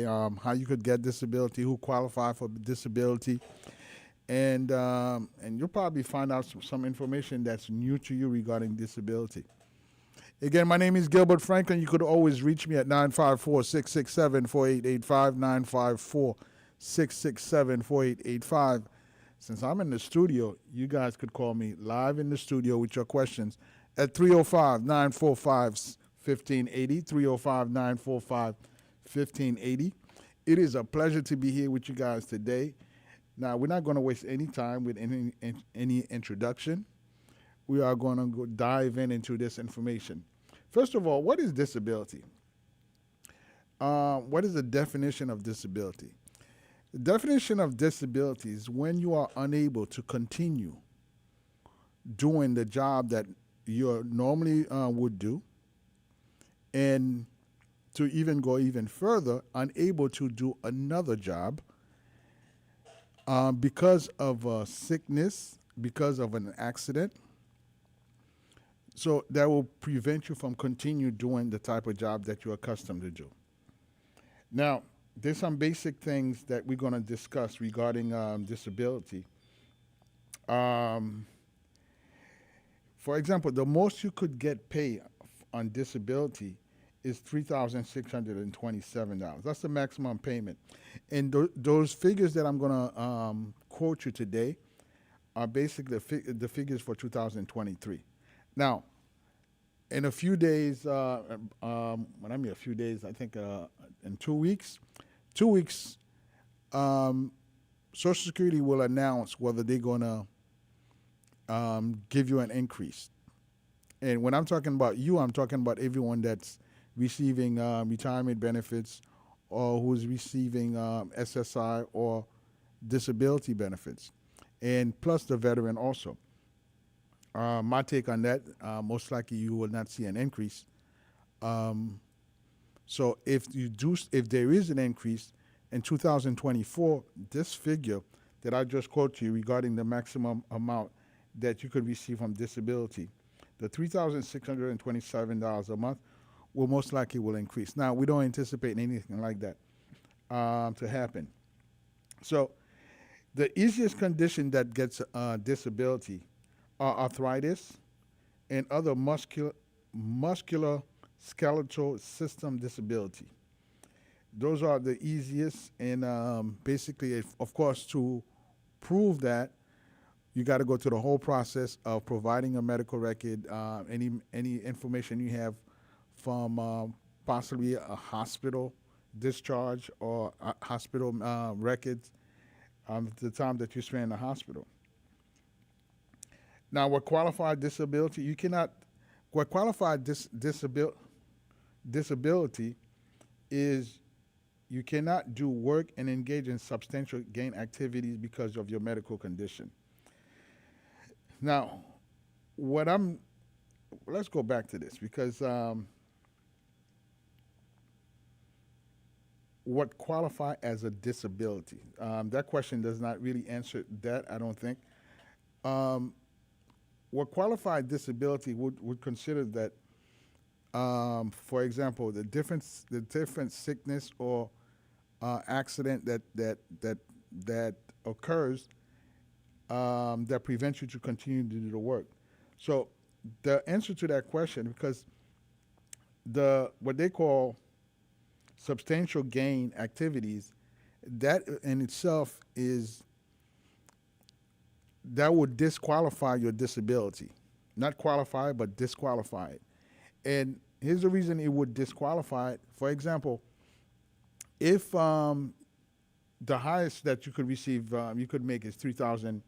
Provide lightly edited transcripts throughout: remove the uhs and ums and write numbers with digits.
how you could get disability, who qualify for disability, and you'll probably find out some information that's new to you regarding disability. Again, my name is Gilbert Franklin. You could always reach me at 954-667-4885, 954-667-4885. Since I'm in the studio, you guys could call me live in the studio with your questions at 305-945-1580, 305-945-1580. It is a pleasure to be here with you guys today. Now, we're not going to waste any time with any introduction. We are going to go dive into this information. First of all, what is disability? What is the definition of disability? The definition of disability is when you are unable to continue doing the job that you normally would do, and to even go even further, unable to do another job because of a sickness, because of an accident. So that will prevent you from continue doing the type of job that you're accustomed to do. Now, there's some basic things that we're going to discuss regarding disability. Um, for example, the most you could get paid on disability is $3,627. That's the maximum payment. And those figures that I'm going to quote you today are basically the figures for 2023. Now, in a few days, when I mean a few days, I think in 2 weeks, Social Security will announce whether they're going to give you an increase. And when I'm talking about you, I'm talking about everyone that's receiving retirement benefits or who's receiving SSI or disability benefits, and plus the veteran also. My take on that, most likely you will not see an increase. Um, so if there is an increase in 2024, this figure that I just quote you regarding the maximum amount that you could receive from disability, the $3,627 a month, will most likely will increase. Now, we don't anticipate anything like that to happen. So the easiest condition that gets disability are arthritis and other muscular skeletal system disability. Those are the easiest, and basically, of course, to prove that, you got to go through the whole process of providing a medical record, any information you have from possibly a hospital discharge or hospital records, the time that you spend in the hospital. Now, what qualified disability, you cannot, what qualified disability is you cannot do work and engage in substantial gain activities because of your medical condition. Now, what I'm, let's go back to this because what qualify as a disability? That question does not really answer that, I don't think. Um, what qualified disability would consider that, for example, the different sickness or accident that occurs that prevents you to continue to do the work. So the answer to that question, because the what they call substantial gain activities, that in itself is that would disqualify your disability, not qualify but disqualify it. And here's the reason it would disqualify it. For example, if the highest that you could receive, you could make is 3,000,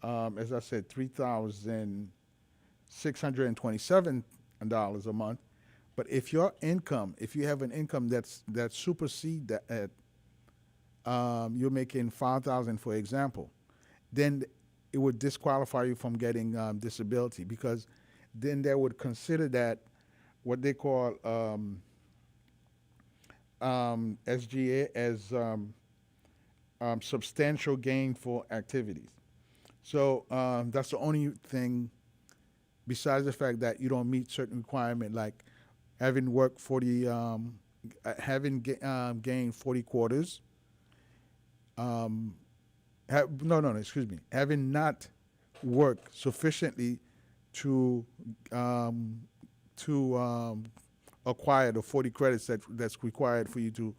as I said, $3,627 a month. But if your income, if you have an income that supersede that, you're making 5,000, for example, then it would disqualify you from getting disability, because then they would consider that what they call SGA as substantial gainful activities. So that's the only thing, besides the fact that you don't meet certain requirement, like having worked 40 gained 40 quarters, no, excuse me, having not worked sufficiently to um, to acquire the 40 credits that's required for you to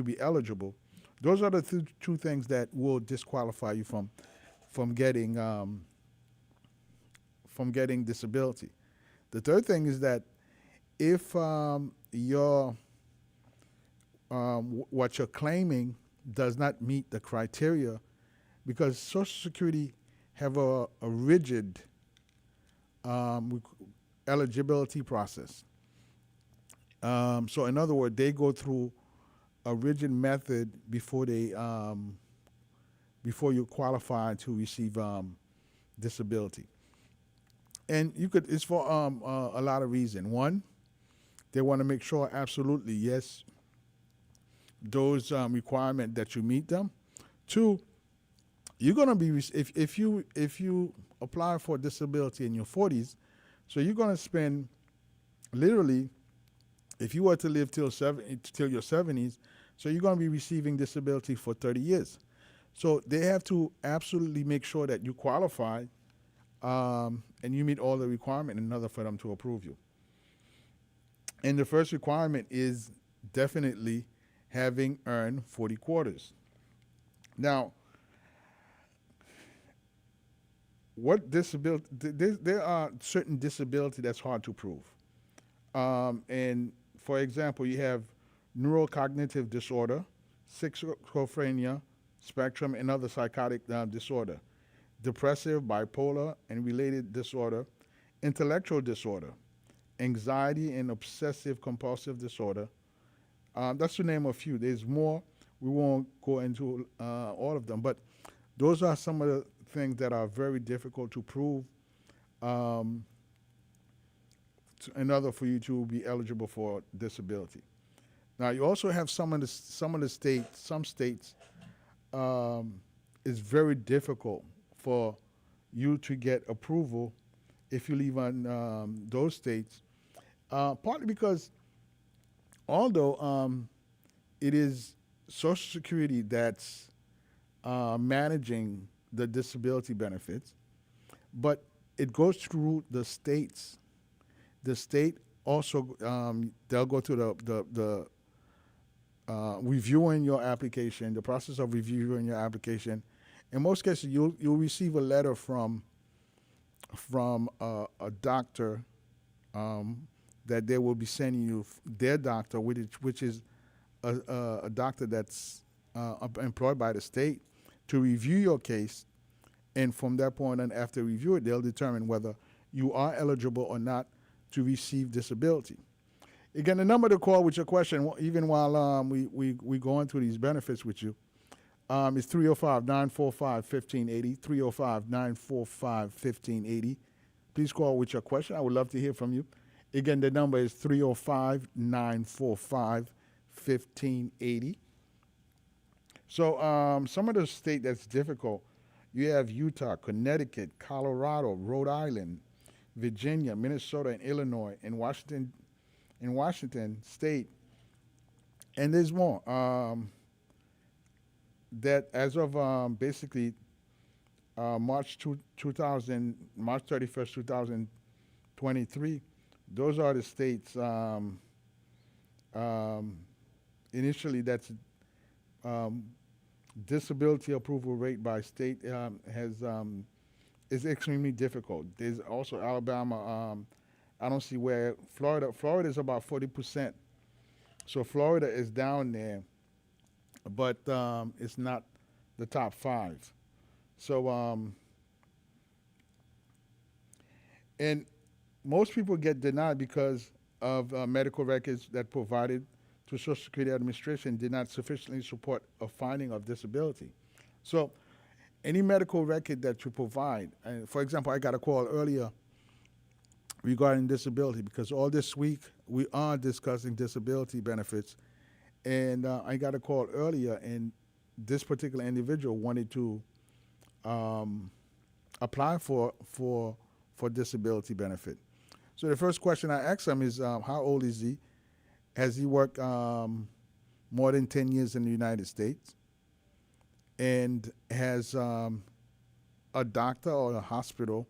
be eligible. Those are the two things that will disqualify you from getting disability. The third thing is that if what you're claiming does not meet the criteria, because Social Security have a rigid um, eligibility process. So in other words, they go through a rigid method before you qualify to receive disability. And it's for a lot of reasons. One, they want to make sure absolutely yes those requirements that you meet them. Two, you're gonna be if you apply for disability in your 40s, so you're gonna spend literally, if you were to live till your 70s, so you're gonna be receiving disability for 30 years. So they have to absolutely make sure that you qualify and you meet all the requirements in order for them to approve you. And the first requirement is definitely having earned 40 quarters. Now, what disability? There are certain disability that's hard to prove. And for example, you have neurocognitive disorder, schizophrenia, spectrum, and other psychotic disorder, depressive, bipolar, and related disorder, intellectual disorder, anxiety and obsessive compulsive disorder. That's to name a few. There's more. We won't go into all of them, but those are some of the things that are very difficult to prove um, in order for you to be eligible for disability. Now, you also have some states um, it's very difficult for you to get approval if you live on those states, partly because although it is Social Security that's managing the disability benefits, but it goes through the states. The state also they'll go through the reviewing your application, the process of reviewing your application. In most cases, you'll receive a letter from a doctor that they will be sending you their doctor, which is a doctor that's employed by the state to review your case, and from that point on, after review it, they'll determine whether you are eligible or not to receive disability. Again, the number to call with your question, even while we go into these benefits with you, is 305-945-1580, 305-945-1580. Please call with your question. I would love to hear from you. Again, the number is 305-945-1580. So some of the state that's difficult, you have Utah, Connecticut, Colorado, Rhode Island, Virginia, Minnesota, and Illinois, and Washington State, and there's more. That as of basically March 31st, 2023, those are the states. Initially, that's disability approval rate by state has is extremely difficult. There's also Alabama. I don't see where Florida. Florida is about 40%. So Florida is down there, but it's not the top five. So and most people get denied because of medical records that provided to Social Security Administration did not sufficiently support a finding of disability. So any medical record that you provide, and for example, I got a call earlier regarding disability because all this week we are discussing disability benefits, and I got a call earlier, and this particular individual wanted to apply for disability benefit. So the first question I asked him is, how old is he? Has he worked more than 10 years in the United States? And has a doctor or a hospital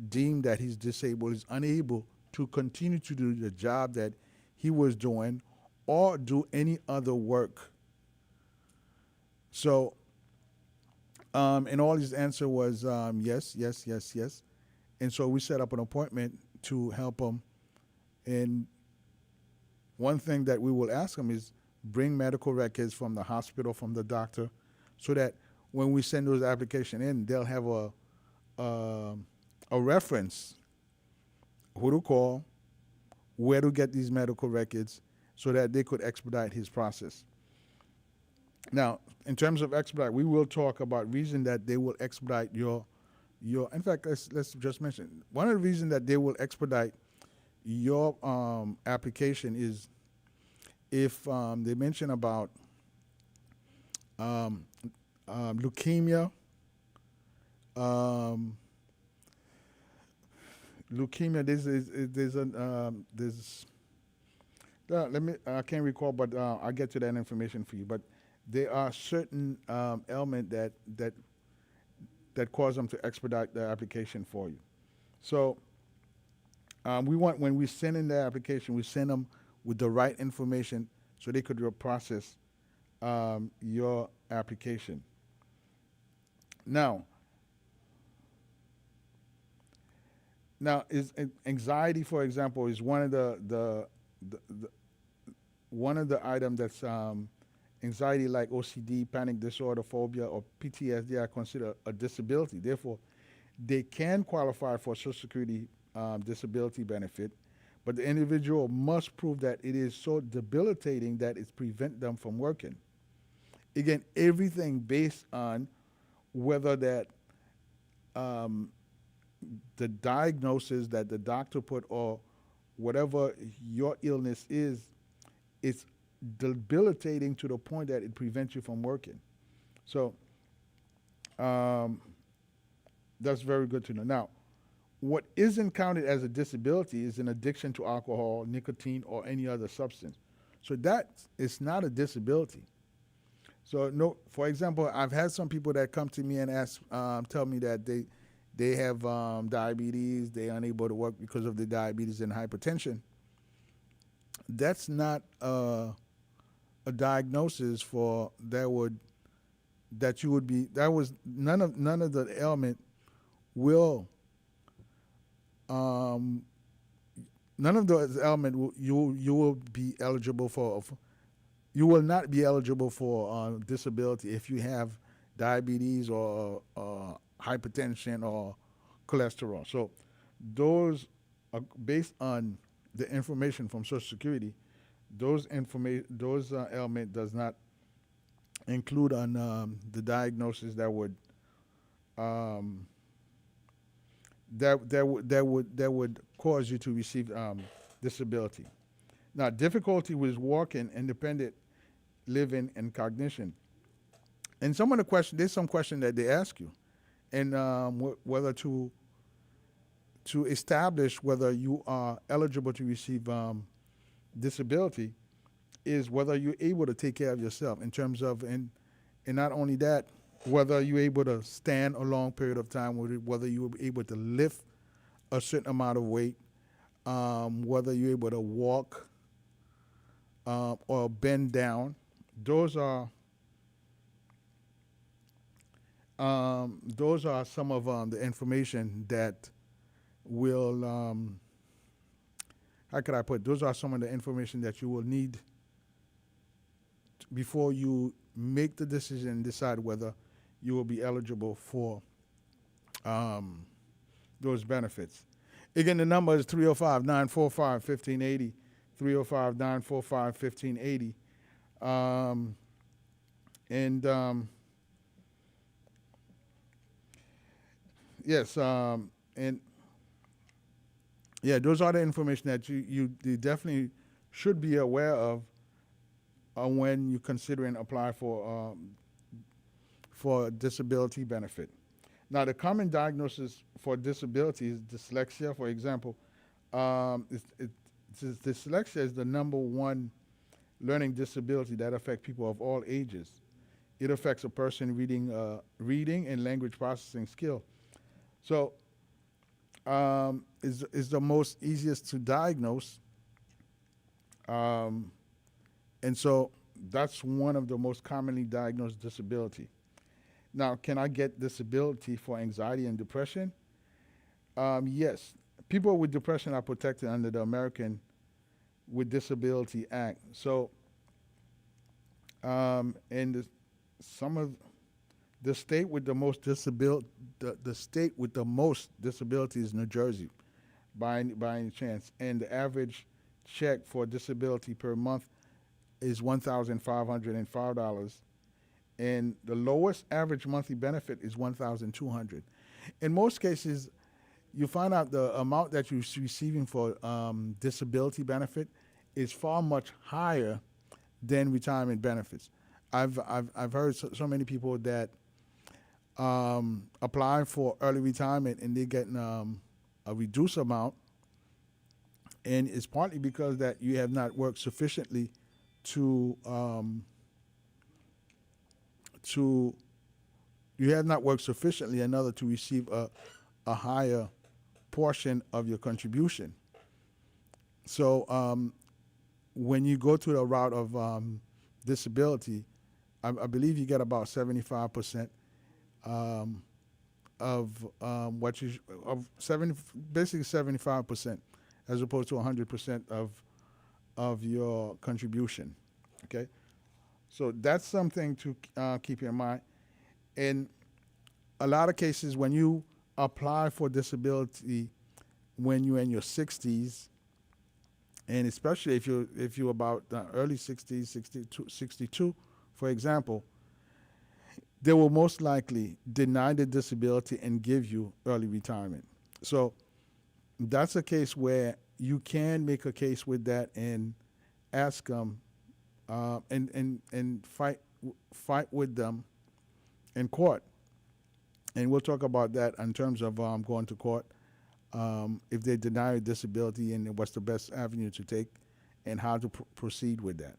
deemed that he's disabled, is unable to continue to do the job that he was doing or do any other work? So, and all his answer was yes, yes, yes, yes. And so we set up an appointment to help him. And one thing that we will ask him is bring medical records from the hospital, from the doctor, so that when we send those application in, they'll have a, a reference, who to call, where to get these medical records, so that they could expedite his process. Now, in terms of expedite, we will talk about reason that they will expedite your. In fact, let's just mention one of the reasons that they will expedite your application is if they mention about um, leukemia, um, leukemia. There's let me. I can't recall, but I'll get to that information for you. But there are certain ailment that cause them to expedite the application for you. So we want, when we send in the application, we send them with the right information so they could process your application. Now, is anxiety, for example, is one of the one of the item that's anxiety, like OCD, panic disorder, phobia, or PTSD, are considered a disability. Therefore, they can qualify for Social Security disability benefit, but the individual must prove that it is so debilitating that it prevents them from working. Again, everything based on whether that um, the diagnosis that the doctor put, or whatever your illness is, it's debilitating to the point that it prevents you from working. So um, that's very good to know. Now, what isn't counted as a disability is an addiction to alcohol, nicotine, or any other substance. So that is not a disability. So no, for example, I've had some people that come to me and tell me that they have diabetes, they're unable to work because of the diabetes and hypertension. That's not a diagnosis for that you would be, that was none of the ailment will um, none of those ailment you will be eligible for. You will not be eligible for disability if you have diabetes or hypertension or cholesterol. So those are based on the information from Social Security. Those ailment does not include on the diagnosis that would um, that would cause you to receive disability. Now, difficulty with walking, independent living, and cognition. And some of the question, there's some question that they ask you, and whether to establish whether you are eligible to receive disability is whether you're able to take care of yourself in terms of, and not only that, whether you're able to stand a long period of time, whether you're able to lift a certain amount of weight, whether you're able to walk or bend down. Those are some of the information that will how could I put? Those are some of the information that you will need before you make the decision and decide whether you will be eligible for um, those benefits. Again, the number is 305-945-1580, 305-945-1580. And yes, and yeah, those are the information that you definitely should be aware of when you're considering apply for disability benefit. Now, the common diagnosis for disability is dyslexia. For example, dyslexia is the number one learning disability that affect people of all ages. It affects a person reading and language processing skill. So is the most easiest to diagnose, um, and so that's one of the most commonly diagnosed disability. Now, can I get disability for anxiety and depression? Yes, people with depression are protected under the American with Disability Act. So, and some of the state with the most the state with the most disability is New Jersey, by any chance. And the average check for disability per month is $1,505, and the lowest average monthly benefit is $1,200. In most cases, you find out the amount that you're receiving for disability benefit is far much higher than retirement benefits. I've heard so many people that apply for early retirement and they're getting a reduced amount, and it's partly because that you have not worked sufficiently to to you have not worked sufficiently in order to receive a higher portion of your contribution. So when you go to the route of disability, I believe you get about 75% um, of what you of 70 basically 75% as opposed to 100% of your contribution. Okay, so that's something to keep in mind. In a lot of cases, when you apply for disability when you're in your 60s, and especially if you're about the early 60s, 62, for example, they will most likely deny the disability and give you early retirement. So that's a case where you can make a case with that and ask them and fight with them in court. And we'll talk about that in terms of going to court, if they deny a disability and what's the best avenue to take and how to proceed with that.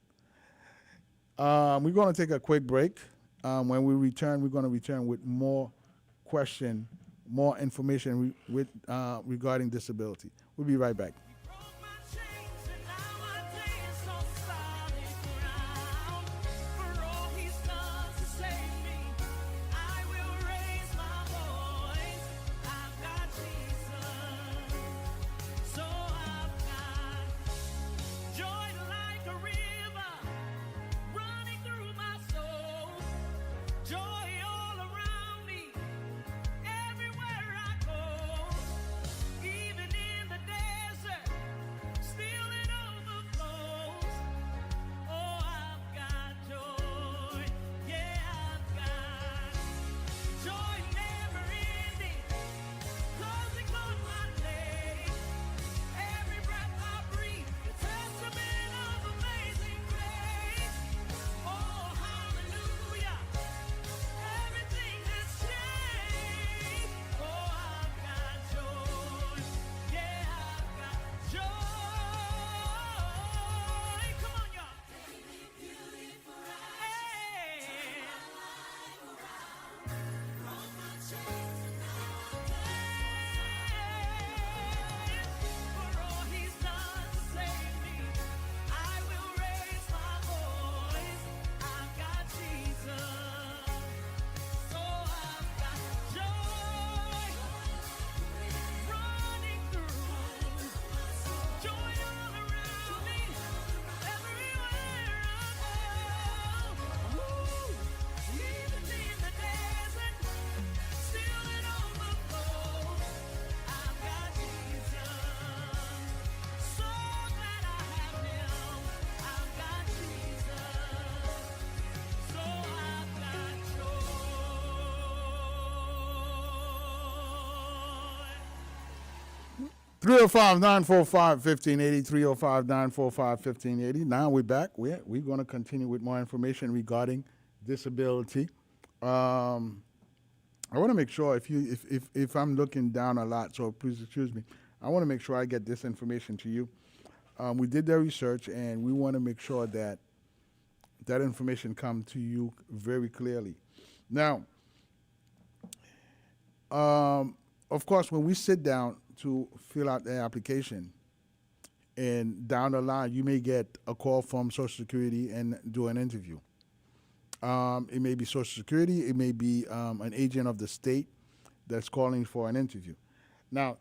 We're going to take a quick break. When we return, we're going to return with more information regarding disability. We'll be right back. Three zero five 945 1580. 305 945 1580. Now we're back. We're going to continue with more information regarding disability. I want to make sure if I'm looking down a lot, so please excuse me. I want to make sure I get this information to you. We did the research, and we want to make sure that that information come to you very clearly. Now, um, of course, when we sit down to fill out the application, and down the line, you may get a call from Social Security and do an interview. It may be Social Security, it may be an agent of the state that's calling for an interview. Now,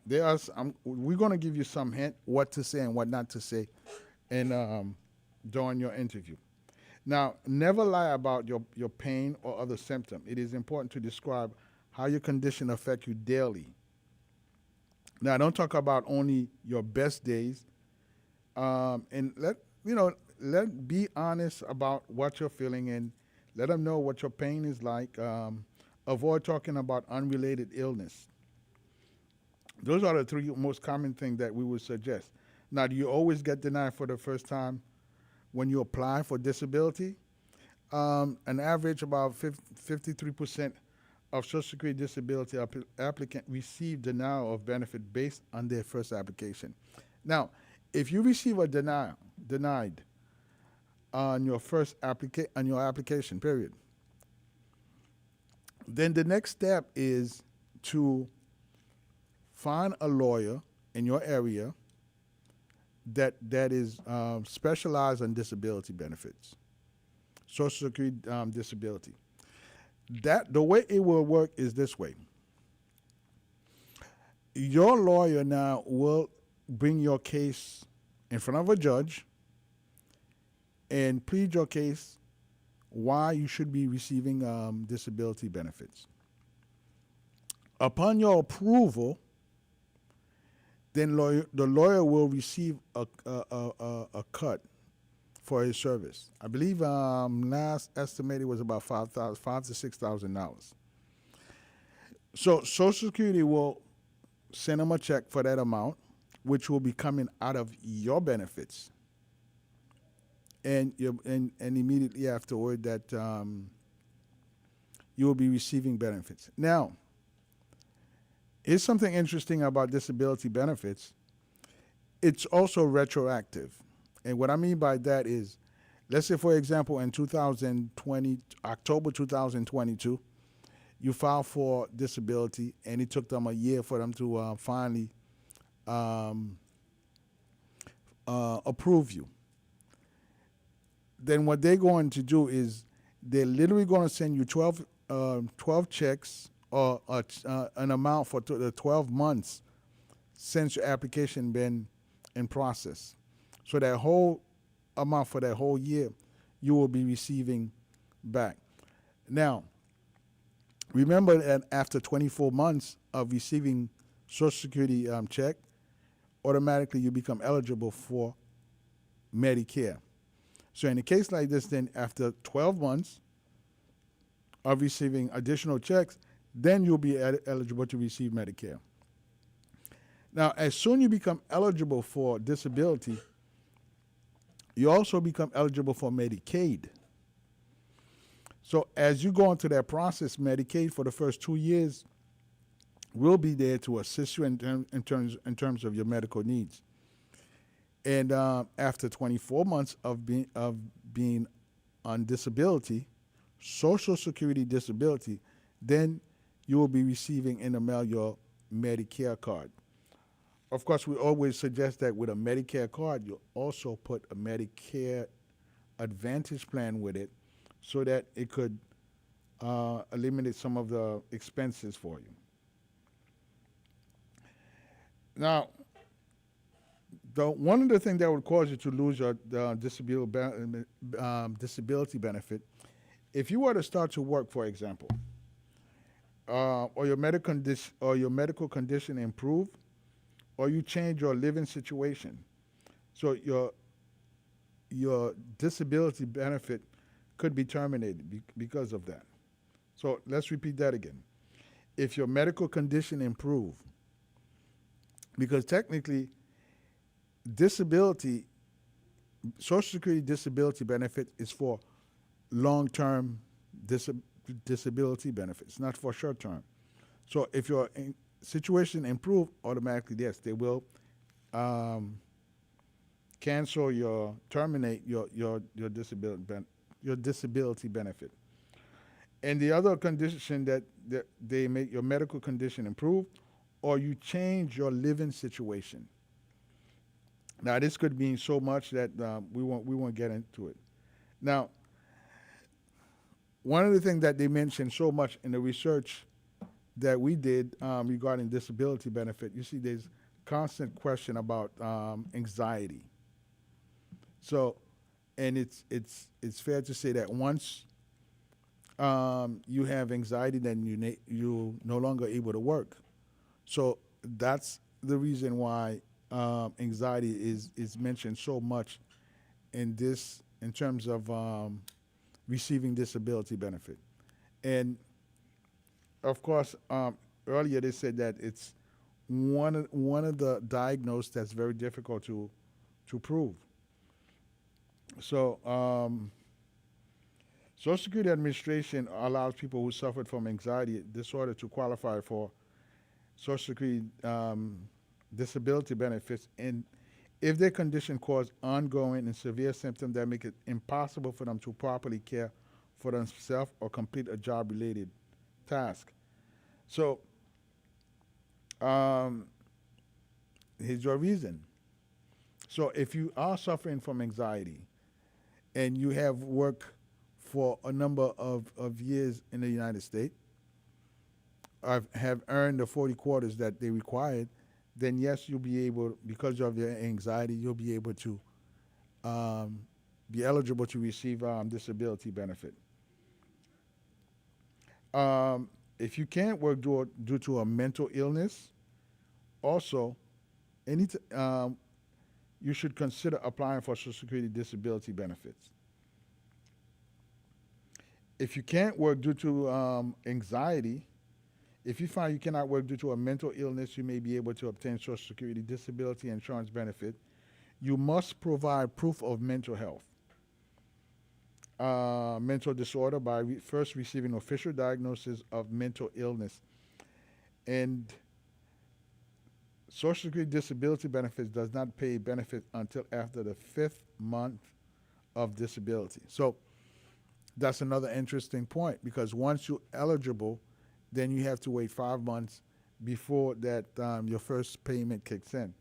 we're going to give you some hint what to say and what not to say in, during your interview. Now, never lie about your pain or other symptom. It is important to describe how your condition affects you daily. Now, don't talk about only your best days, and let be honest about what you're feeling and let them know what your pain is like. Avoid talking about unrelated illness. Those are the three most common things that we would suggest. Now, do you always get denied for the first time when you apply for disability? An average about 53% of Social Security disability applicant receive denial of benefit based on their first application. Now, if you receive a denied on your on your application period, then the next step is to find a lawyer in your area that is specialized in disability benefits, Social Security disability. That the way it will work is this way. Your lawyer now will bring your case in front of a judge and plead your case why you should be receiving disability benefits. Upon your approval, then the lawyer will receive a cut for his service. I believe last estimated was about $5 to $6,000. So Social Security will send him a check for that amount, which will be coming out of your benefits, and immediately afterward that you will be receiving benefits. Now, here's something interesting about disability benefits. It's also retroactive. And what I mean by that is, let's say, for example, in 2020, October 2022, you filed for disability, and it took them a year for them to finally approve you. Then what they're going to do is they're literally going to send you 12 checks or an amount for the 12 months since your application been in process. So that whole amount for that whole year, you will be receiving back. Now, remember that after 24 months of receiving Social Security check, automatically you become eligible for Medicare. So in a case like this, then after 12 months of receiving additional checks, then you'll be eligible to receive Medicare. Now, as soon as you become eligible for disability, you also become eligible for Medicaid. So as you go into that process, Medicaid for the first 2 years will be there to assist you in terms of your medical needs. And after 24 months of being on disability, Social Security disability, then you will be receiving in the mail your Medicare card. Of course, we always suggest that with a Medicare card, you also put a Medicare Advantage plan with it so that it could eliminate some of the expenses for you. Now, one of the things that would cause you to lose your disability benefit, if you were to start to work, for example, or your medical condition improve, or you change your living situation, so your disability benefit could be terminated because of that. So let's repeat that again. If your medical condition improve, because technically disability, Social Security disability benefit is for long-term disability benefits, not for short-term. So if your situation improve, automatically, yes, they will cancel terminate your disability your disability benefit. And the other condition that they make your medical condition improve, or you change your living situation. Now, this could mean so much that we won't get into it. Now, one of the things that they mentioned so much in the research that we did regarding disability benefit, you see, there's constant question about anxiety. So, and it's fair to say that once you have anxiety, then you no longer able to work. So that's the reason why anxiety is mentioned so much in terms of receiving disability benefit. And of course, earlier they said that it's one of the diagnosed that's very difficult to prove. So Social Security Administration allows people who suffered from anxiety disorder to qualify for Social Security disability benefits, and if their condition cause ongoing and severe symptoms that make it impossible for them to properly care for themselves or complete a job-related task. So, um, here's your reason. So, if you are suffering from anxiety and you have worked for a number of years in the United States, have earned the 40 quarters that they required, then yes, you'll be able, because of your anxiety, you'll be able to um, be eligible to receive disability benefit. If you can't work due to a mental illness, also, any you should consider applying for Social Security disability benefits. If you can't work due to anxiety, if you find you cannot work due to a mental illness, you may be able to obtain Social Security disability insurance benefit. You must provide proof of mental health, mental disorder by first receiving official diagnosis of mental illness. And Social Security disability benefits does not pay benefits until after the fifth month of disability. So that's another interesting point, because once you're eligible, then you have to wait 5 months before that your first payment kicks in.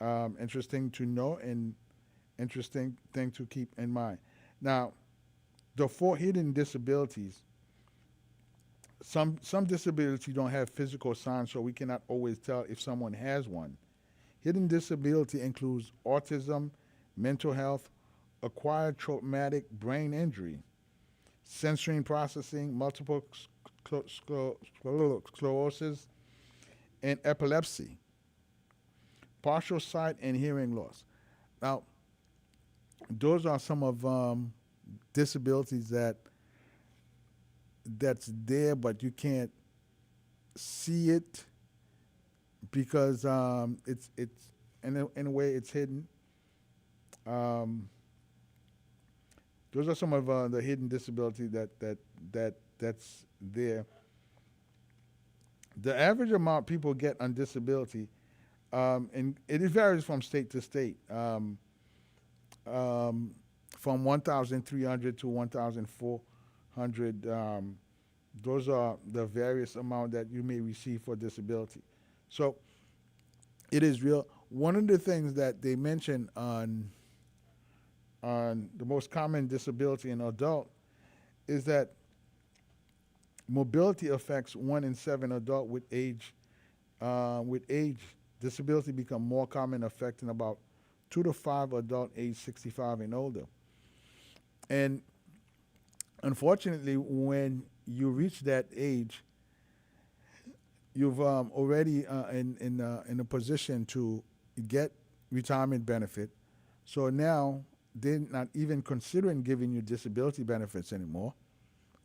Interesting to know, and interesting thing to keep in mind. Now, the four hidden disabilities. Some disabilities don't have physical signs, so we cannot always tell if someone has one. Hidden disability includes autism, mental health, acquired traumatic brain injury, sensory processing, multiple sclerosis, and epilepsy, partial sight and hearing loss. Now, those are some of disabilities that's there, but you can't see it because it's in a way it's hidden. Um, those are some of the hidden disability that's there. The average amount people get on disability, and it varies from state to state, from 1,300 to 1,400. Those are the various amount that you may receive for disability. So it is real. One of the things that they mention on the most common disability in adult is that mobility affects 1 in 7 adult with age. With age, disability become more common, affecting about 2 to 5 adult age 65 and older. And unfortunately, when you reach that age, you've already in a position to get retirement benefit. So now they're not even considering giving you disability benefits anymore.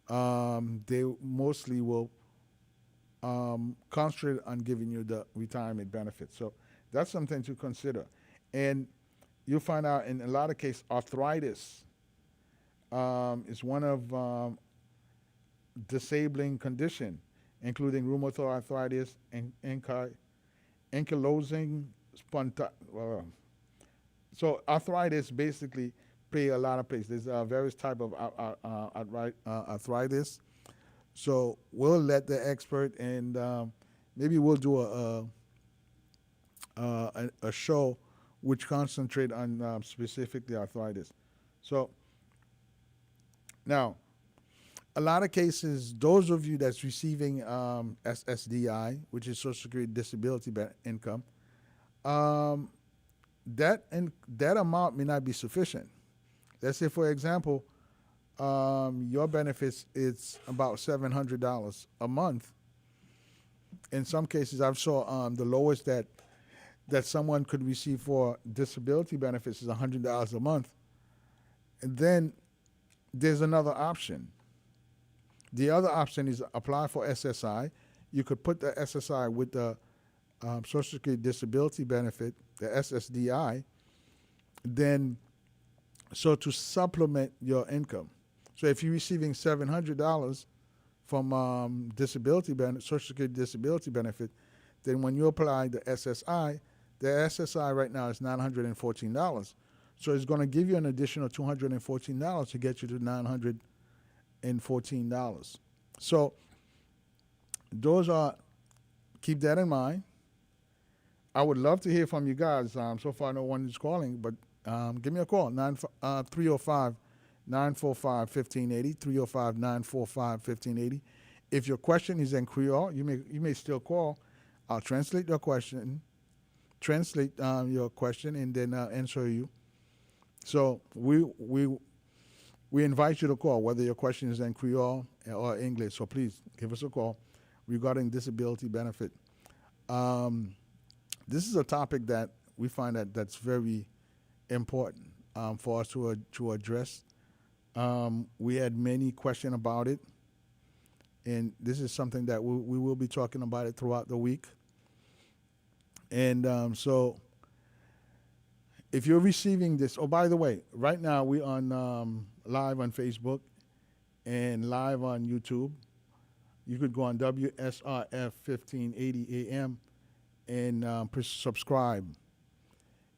They mostly will concentrate on giving you the retirement benefits. So that's something to consider. And you'll find out in a lot of cases, arthritis is one of disabling condition, including rheumatoid arthritis and ankylosing spondylitis. So arthritis basically play a lot of place. There's various type of arthritis. So we'll let the expert, and maybe we'll do a show which concentrate on specifically arthritis. So now, a lot of cases, those of you that's receiving SSDI, which is Social Security Disability Income, um, that amount may not be sufficient. Let's say, for example, your benefits it's about $700 a month. In some cases, I've saw the lowest that someone could receive for disability benefits is $100 a month. And then there's another option. The other option is apply for SSI. You could put the SSI with the Social Security Disability Benefit, the SSDI, then so to supplement your income. So if you're receiving $700 from Social Security Disability Benefit, then when you apply the SSI right now is $914. So it's going to give you an additional $214 to get you to $914. So those are, keep that in mind. I would love to hear from you guys. So far, no one is calling, but give me a call, 305 945 1580, 305 945 1580. If your question is in Creole, you may still call. I'll translate your question, and then answer you. So we invite you to call, whether your question is in Creole or English. So please give us a call regarding disability benefit. This is a topic that we find that's very important for us to address. We had many questions about it, and this is something that we will be talking about it throughout the week. And so if you're receiving this, oh, by the way, right now we're on live on Facebook and live on YouTube. You could go on WSRF 1580 AM and subscribe.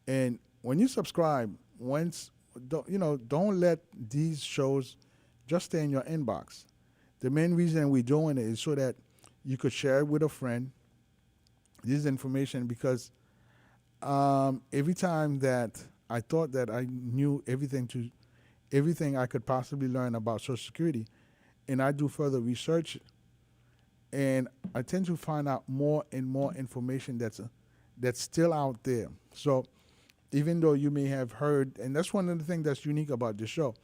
And when you subscribe, don't let these shows just stay in your inbox. The main reason we're doing it is so that you could share it with a friend. This information, because every time that I thought that I knew everything I could possibly learn about Social Security, and I do further research, and I tend to find out more and more information that's still out there. So even though you may have heard, and that's one of the things that's unique about this show.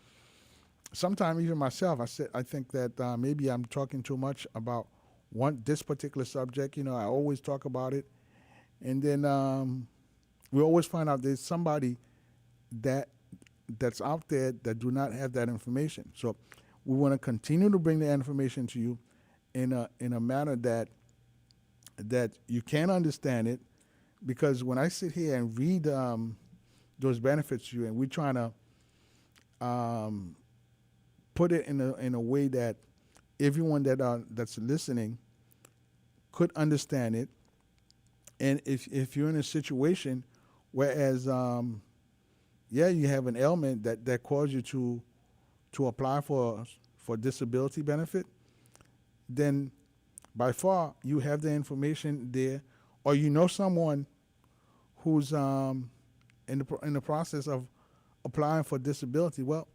Sometimes even myself, I think that maybe I'm talking too much about this particular subject. I always talk about it, and then we always find out there's somebody that's out there that do not have that information. So we want to continue to bring the information to you in a manner that you can understand it. Because when I sit here and read those benefits to you, and we're trying to put it in a way that everyone that's listening could understand it, and if you're in a situation, whereas you have an ailment that caused you to apply for disability benefit, then by far you have the information there, or someone who's in the process of applying for disability. Well,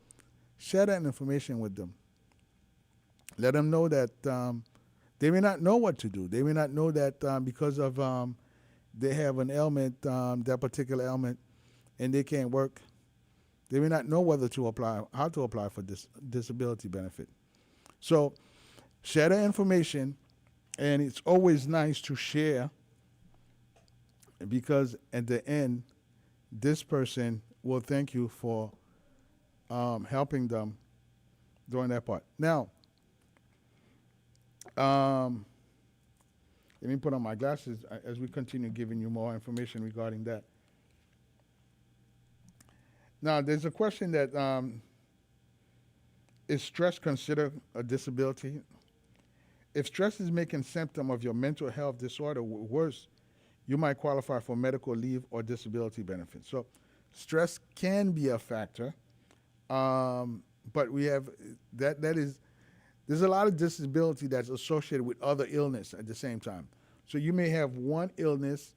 share that information with them. Let them know that they may not know what to do. They may not know that because of they have an ailment, that particular ailment, and they can't work. They may not know how to apply for this disability benefit. So share the information, and it's always nice to share, because at the end, this person will thank you for helping them during that part. Now, let me put on my glasses as we continue giving you more information regarding that. Now, there's a question that is stress considered a disability? If stress is making symptom of your mental health disorder worse, you might qualify for medical leave or disability benefits. So stress can be a factor, But we have that is there's a lot of disability that's associated with other illness at the same time. So you may have one illness,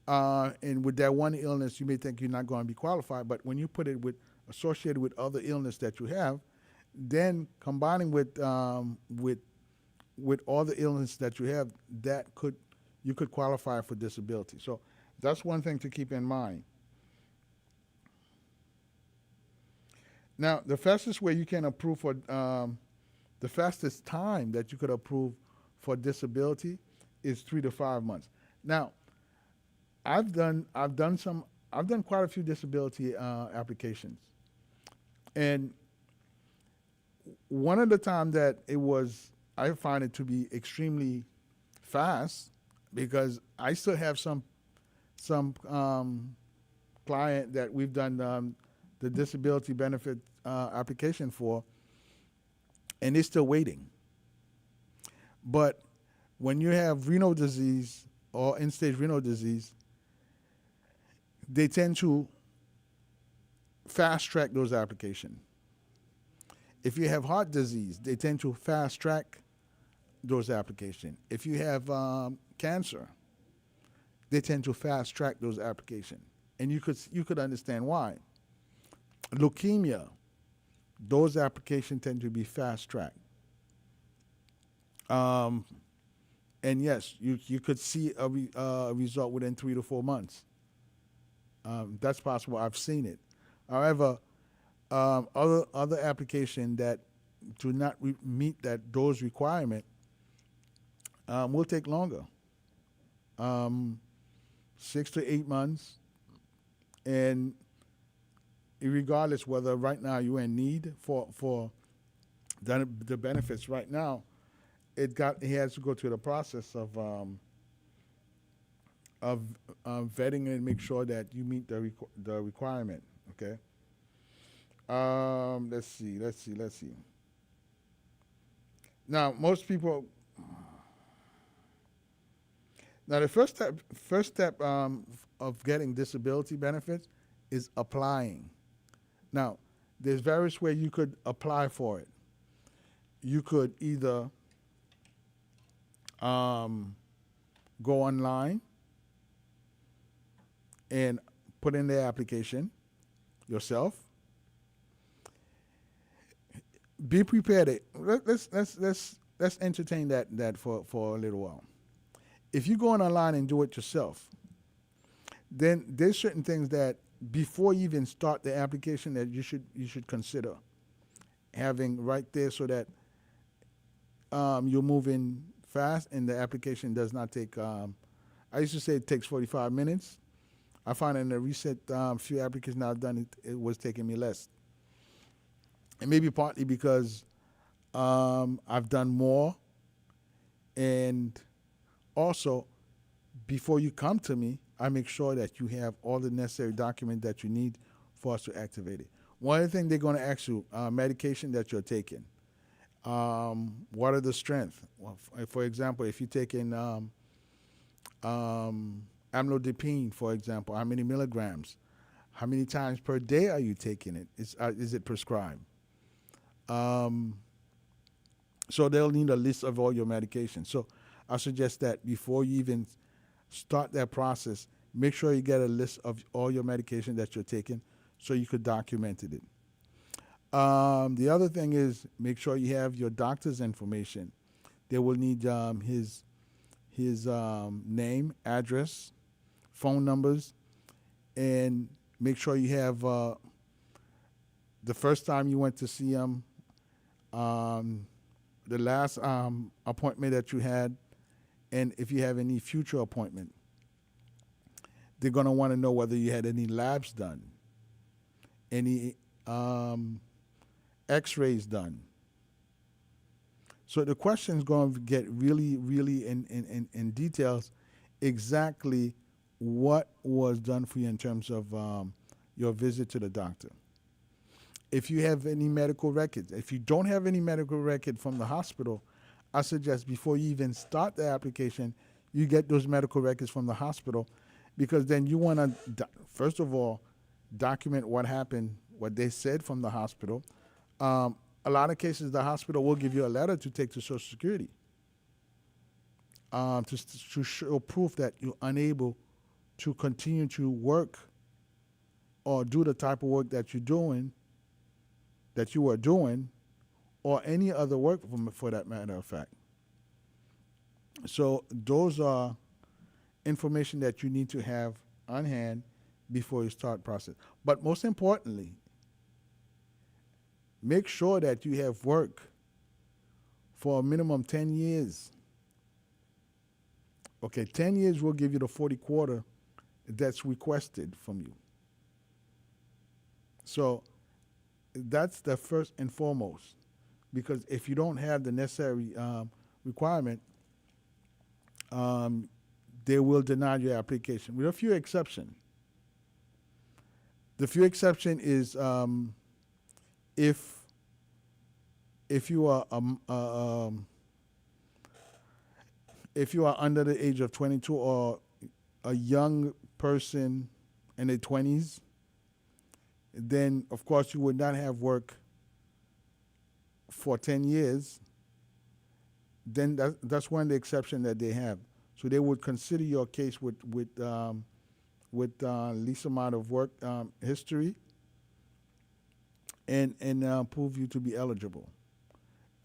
and with that one illness, you may think you're not going to be qualified. But when you put it with associated with other illness that you have, then combining with all the illness that you have, that could you could qualify for disability. So that's one thing to keep in mind. Now, the fastest way you can approve for the fastest time that you could approve for disability is 3 to 5 months. Now, I've done quite a few disability applications, and one of the time that it was I find it to be extremely fast because I still have some client that we've done the disability benefit application for, and they're still waiting. But when you have renal disease or end-stage renal disease, they tend to fast track those applications. If you have heart disease, they tend to fast track those applications. If you have cancer, they tend to fast track those applications, and you could understand why. Leukemia, those applications tend to be fast tracked. Um, and yes, you could see a result within 3 to 4 months. That's possible. I've seen it. However, other application that do not meet those requirement will take longer, um, 6 to 8 months, and regardless whether right now you're in need for the benefits right now, he has to go through the process of vetting and make sure that you meet the requirement. Okay. Let's see. Now, most people. Now, the first step of getting disability benefits is applying. Now, there's various ways you could apply for it. You could either go online and put in the application yourself. Be prepared. Let's entertain that for a little while. If you go online and do it yourself, then there's certain things that before you even start the application that you should consider having right there so that you're moving fast and the application does not take. I used to say it takes 45 minutes. I found in the recent few applications I've done, it was taking me less. And maybe partly because I've done more, and also before you come to me, I make sure that you have all the necessary documents that you need for us to activate it. One of the things they're going to ask you, medication that you're taking. What are the strength? Well, for example, if you're taking amlodipine, for example, how many milligrams? How many times per day are you taking it? Is it prescribed? So they'll need a list of all your medications. So I suggest that before you even start that process, make sure you get a list of all your medication that you're taking so you could document it. The other thing is make sure you have your doctor's information. They will need his name, address, phone numbers, and make sure you have the first time you went to see him, the last appointment that you had, and if you have any future appointment. They're going to want to know whether you had any labs done, any x-rays done. So the question is going to get really, really in details exactly what was done for you in terms of your visit to the doctor. If you have any medical records, if you don't have any medical record from the hospital, I suggest before you even start the application, you get those medical records from the hospital, because then you want to, first of all, document what happened what they said from the hospital. A lot of cases, the hospital will give you a letter to take to Social Security to show proof that you're unable to continue to work or do the type of work that you're doing, that you are doing, or any other work for that matter of fact. So those are information that you need to have on hand before you start process. But most importantly, make sure that you have work for a minimum 10 years. Okay, 10 years will give you the 40 quarter that's requested from you. So that's the first and foremost, because if you don't have the necessary requirement, they will deny your application with a few exceptions. The few exception is if you are if you are under the age of 22 or a young person in their 20s, then of course you would not have work for 10 years. Then that's one of the exception that they have. So they would consider your case with least amount of work history and prove you to be eligible.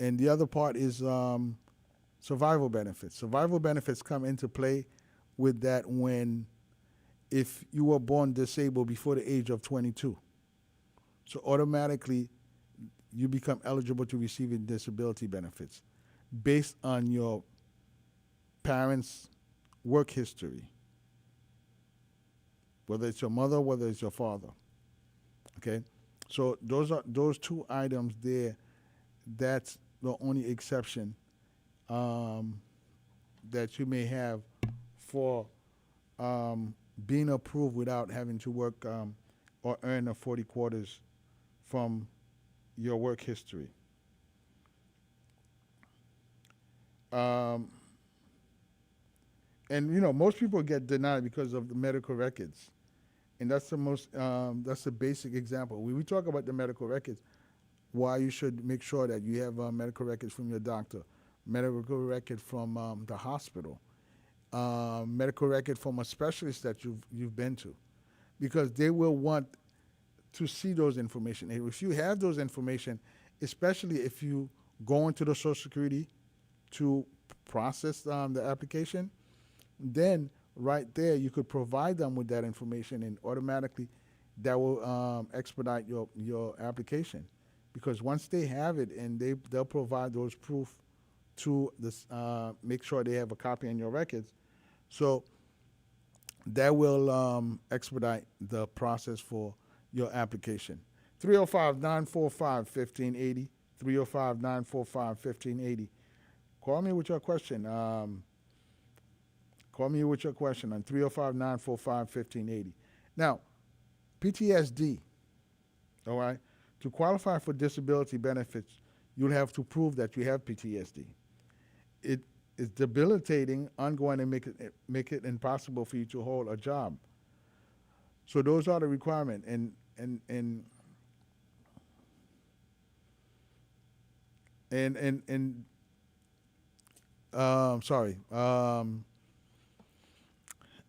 And the other part is survival benefits. Survival benefits come into play with that when if you were born disabled before the age of 22. So automatically you become eligible to receiving disability benefits based on your parents' work history, whether it's your mother, whether it's your father. Okay, so those two items there. That's the only exception that you may have for being approved without having to work or earn a 40 quarters from your work history. And most people get denied because of the medical records, and that's the most that's the basic example. When we talk about the medical records, why you should make sure that you have medical records from your doctor, medical record from the hospital, medical record from a specialist that you've been to, because they will want to see those information. And if you have those information, especially if you go into the Social Security to process the application, then right there you could provide them with that information, and automatically that will expedite your application. Because once they have it and they'll provide those proof to this, make sure they have a copy in your records, so that will expedite the process for your application. 305-945-1580, 305-945-1580. Call me with your question. Call me with your question on 305-945-1580. Now, PTSD, all right? To qualify for disability benefits, you'll have to prove that you have PTSD. It is debilitating, ongoing, and make it impossible for you to hold a job. So those are the requirements. Sorry.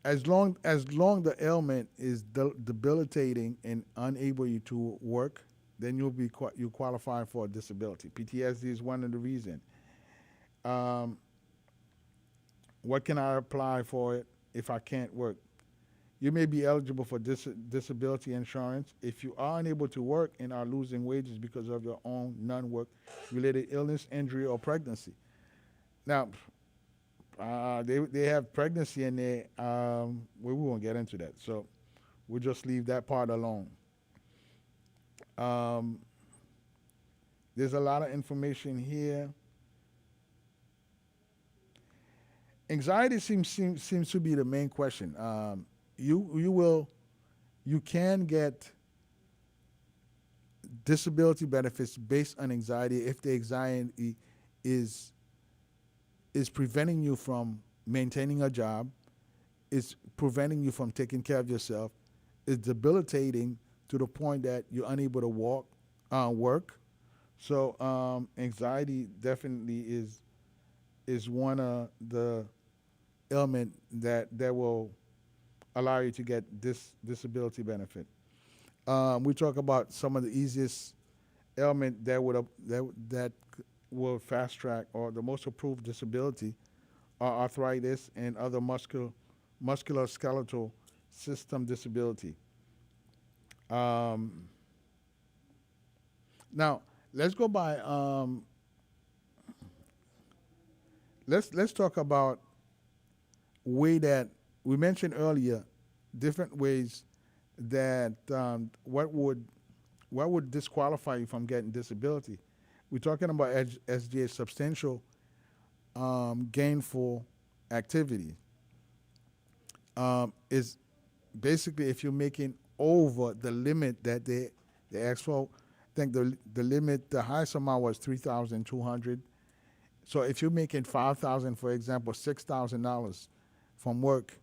As long the ailment is debilitating and unable you to work, then you qualify for a disability. PTSD is one of the reasons. What can I apply for it if I can't work? You may be eligible for disability insurance if you are unable to work and are losing wages because of your own non-work related illness, injury, or pregnancy. Now, they have pregnancy in there. We won't get into that, so we'll just leave that part alone. There's a lot of information here. Anxiety seems to be the main question. You can get disability benefits based on anxiety if the anxiety is preventing you from maintaining a job, is preventing you from taking care of yourself, is debilitating to the point that you're unable to work. So anxiety definitely is one of the ailment that will allow you to get this disability benefit. We talk about some of the easiest ailment that will fast track or the most approved disability are arthritis and other musculoskeletal system disability. Um, Now let's go by. Let's talk about way that we mentioned earlier, different ways that what would disqualify you from getting disability. We're talking about SGA, substantial gainful activity. Is basically if you're making over the limit that they asked for. I think the limit, the highest amount was 3,200. So if you're making 5,000, for example, $6,000 from work,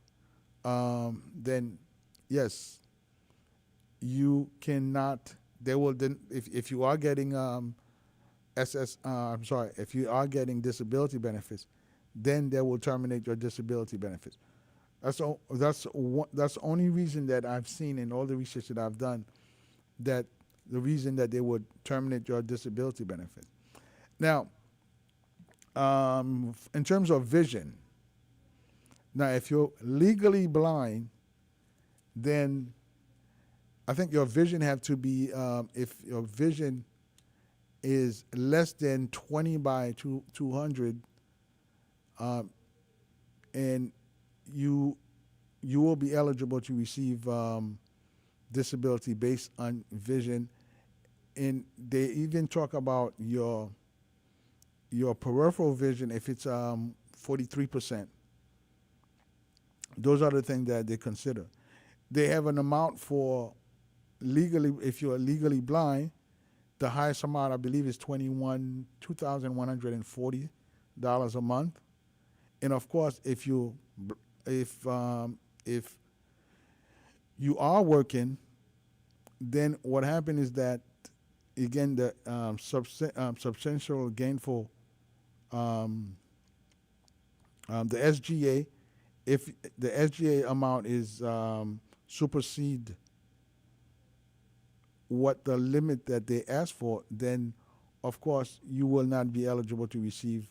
then yes, you cannot. They will then if you are getting I'm sorry, if you are getting disability benefits, then they will terminate your disability benefits. That's the only reason that I've seen in all the research that I've done that the reason that they would terminate your disability benefit. Now, in terms of vision, now if you're legally blind, then I think your vision have to be if your vision is less than 20 by 200, and you will be eligible to receive disability based on vision. And they even talk about your peripheral vision if it's 43%. Those are the things that they consider. They have an amount for legally, if you're legally blind, the highest amount I believe is $2,140 a month. And of course, if if you are working, then what happened is that again the substantial gainful the SGA, if the SGA amount is supersede what the limit that they ask for, then of course you will not be eligible to receive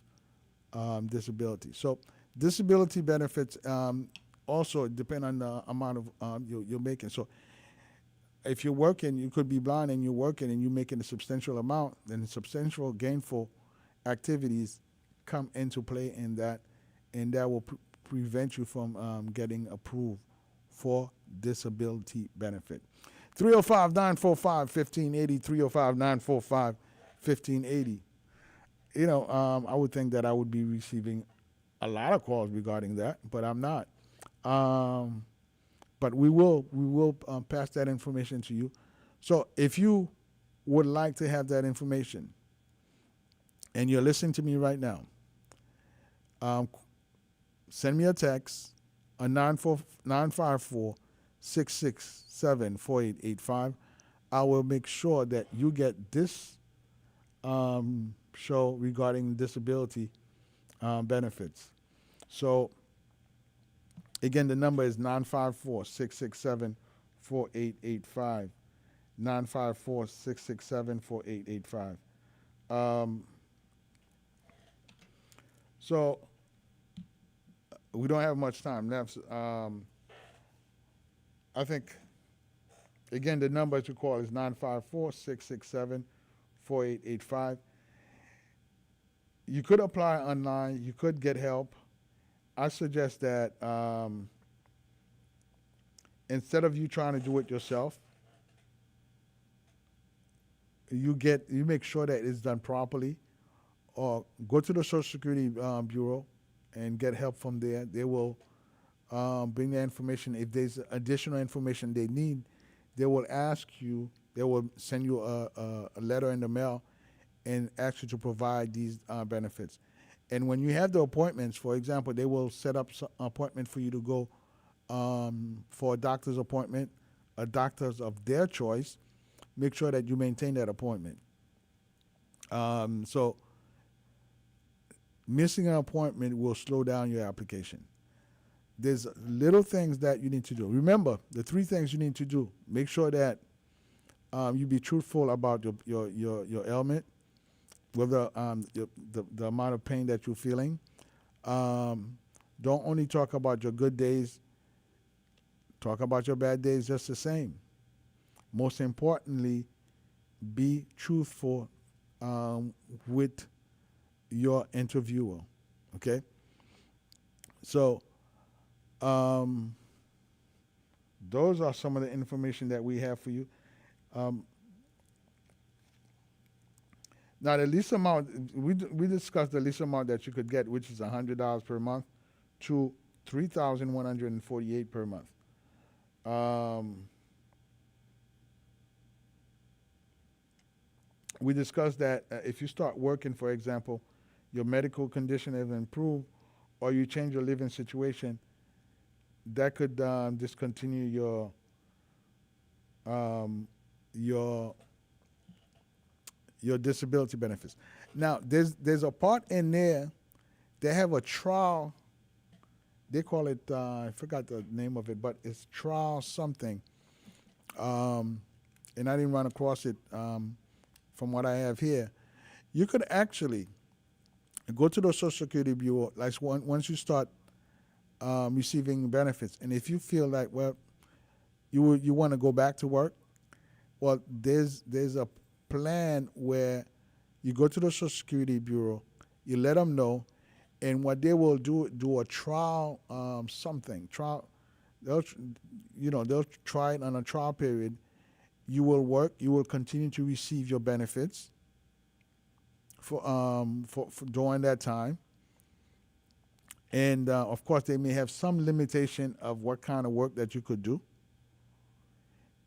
disability. So disability benefits also depend on the amount of you're making. So if you're working, you could be blind and you're working and you're making a substantial amount, then substantial gainful activities come into play in that, and that will prevent you from getting approved for disability benefit. 305-945-1580, 305-945-1580. You know, I would think that I would be receiving a lot of calls regarding that, but I'm not. Um, but we will pass that information to you. So if you would like to have that information, and you're listening to me right now, um, send me a text a 954 667 4885. I will make sure that you get this show regarding disability benefits. So again, the number is 954 667 4885. 954 667 4885. So we don't have much time left. I think, again, the number to call is 954 667 4885. You could apply online. You could get help. I suggest that instead of you trying to do it yourself, you make sure that it's done properly, or go to the Social Security Bureau and get help from there. They will bring the information. If there's additional information they need, they will ask you. They will send you a letter in the mail and ask you to provide these benefits. And when you have the appointments, for example, they will set up an appointment for you to go for a doctor's appointment, a doctor's of their choice, make sure that you maintain that appointment. So missing an appointment will slow down your application. There's little things that you need to do. Remember the three things you need to do. Make sure that you be truthful about your ailment, whether the amount of pain that you're feeling. Um, don't only talk about your good days. Talk about your bad days just the same. Most importantly, be truthful um, with your interviewer. Okay, so um, those are some of the information that we have for you. Um, Now the least amount we discussed the least amount that you could get, which is $100 per month, to 3,148 per month. Um, we discussed that if you start working, for example, your medical condition has improved, or you change your living situation, that could discontinue um, your your disability benefits. Now, there's a part in there. They have a trial. They call it. I forgot the name of it, but it's trial something. Um, and I didn't run across it from what I have here. You could actually go to the Social Security Bureau. Like once you start receiving benefits, and if you feel like well, you want to go back to work, well, there's a plan where you go to the Social Security Bureau, you let them know, and what they will do a trial something trial. They'll they'll try it on a trial period. You will work. You will continue to receive your benefits for during that time, and of course they may have some limitation of what kind of work that you could do,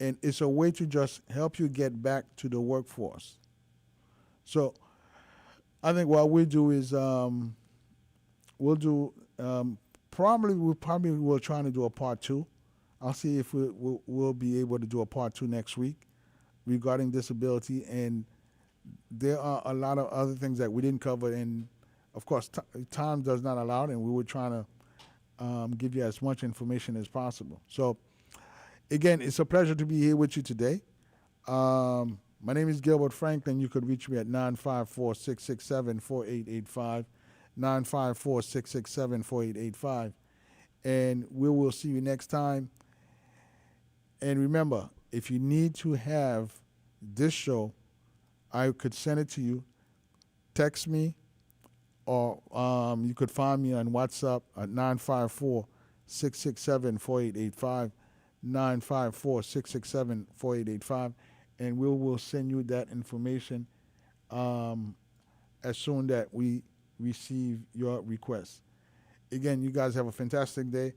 and it's a way to just help you get back to the workforce. So I think what we do is we'll do we probably will try to do a part two. I'll see if we'll be able to do a part two next week regarding disability, and there are a lot of other things that we didn't cover, and of course time does not allow it, and we were trying to give you as much information as possible. So again, it's a pleasure to be here with you today. My name is Gilbert Franklin. You could reach me at 954-667-4885, 954-667-4885. And we will see you next time. And remember, if you need to have this show, I could send it to you. Text me, or you could find me on WhatsApp at 954-667-4885, 954-667-4885, and we will send you that information as soon that we receive your request. Again, you guys have a fantastic day,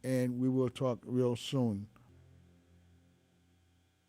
and we will talk real soon.